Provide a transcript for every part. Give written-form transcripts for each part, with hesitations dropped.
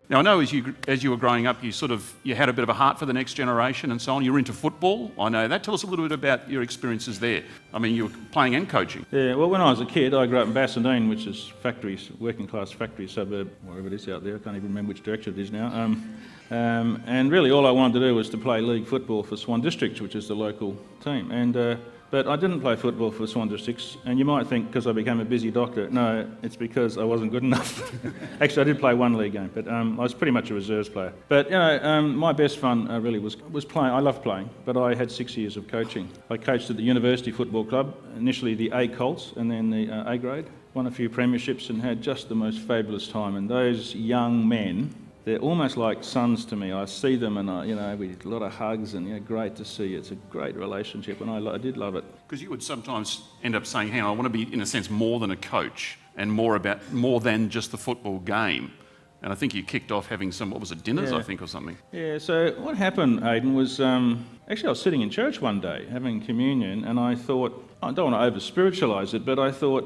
Now, I know as you were growing up, you had a bit of a heart for the next generation and so on. You were into football. I know that. Tell us a little bit about your experiences there. I mean, you were playing and coaching. Yeah, well, when I was a kid, I grew up in Bassendean, which is working class factory suburb, wherever it is out there. I can't even remember which direction it is now. And really all I wanted to do was to play league football for Swan Districts, which is the local team. But I didn't play football for Swan Districts, and you might think because I became a busy doctor. No, it's because I wasn't good enough. Actually, I did play one league game, but I was pretty much a reserves player. But my best fun really was playing. I loved playing, but I had 6 years of coaching. I coached at the University Football Club, initially the A Colts and then the A grade. Won a few premierships and had just the most fabulous time. And those young men, they're almost like sons to me. I see them and we did a lot of hugs and great to see. It's a great relationship and I did love it. Because you would sometimes end up saying, hang on, I want to be in a sense more than a coach and more than just the football game. And I think you kicked off having dinners, I think, or something? Yeah, so what happened, Aidan, was actually I was sitting in church one day having communion and I thought, I don't want to over-spiritualise it, but I thought,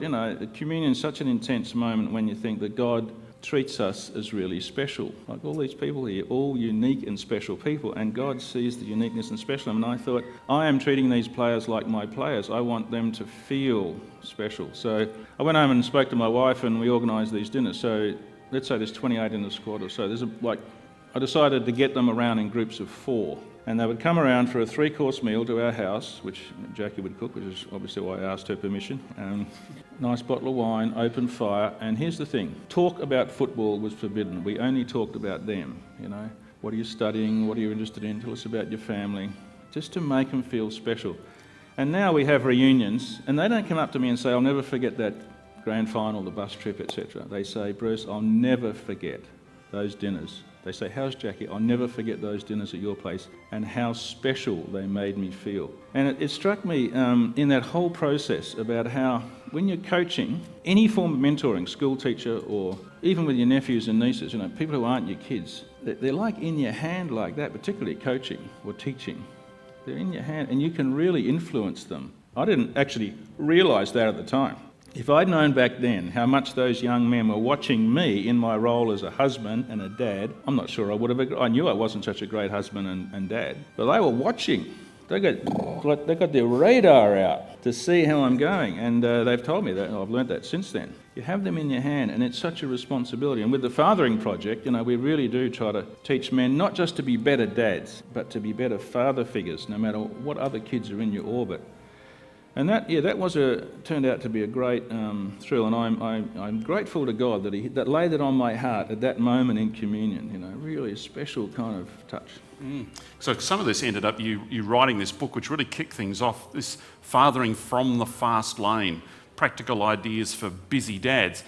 communion is such an intense moment when you think that God treats us as really special. Like all these people here, all unique and special people, and God sees the uniqueness and special. And I thought, I am treating these players like my players. I want them to feel special. So I went home and spoke to my wife and we organised these dinners. So let's say there's 28 in the squad or so. I decided to get them around in groups of 4. And they would come around for a 3-course meal to our house, which Jackie would cook, which is obviously why I asked her permission. Nice bottle of wine, open fire, and here's the thing. Talk about football was forbidden. We only talked about them, What are you studying? What are you interested in? Tell us about your family. Just to make them feel special. And now we have reunions, and they don't come up to me and say, I'll never forget that grand final, the bus trip, etc. They say, Bruce, I'll never forget those dinners. They say, how's Jackie? I'll never forget those dinners at your place and how special they made me feel. And it struck me in that whole process about how when you're coaching, any form of mentoring, school teacher or even with your nephews and nieces, people who aren't your kids, they're like in your hand like that, particularly coaching or teaching. They're in your hand and you can really influence them. I didn't actually realise that at the time. If I'd known back then how much those young men were watching me in my role as a husband and a dad, I'm not sure I would have. I knew I wasn't such a great husband and dad, but they were watching. They got their radar out to see how I'm going, and they've told me that. I've learnt that since then. You have them in your hand, and it's such a responsibility. And with the fathering project, we really do try to teach men not just to be better dads, but to be better father figures, no matter what other kids are in your orbit. And that turned out to be a great thrill, and I'm grateful to God that laid it on my heart at that moment in communion. Really a special kind of touch. So some of this ended up you writing this book, which really kicked things off. This fathering from the fast lane, practical ideas for busy dads.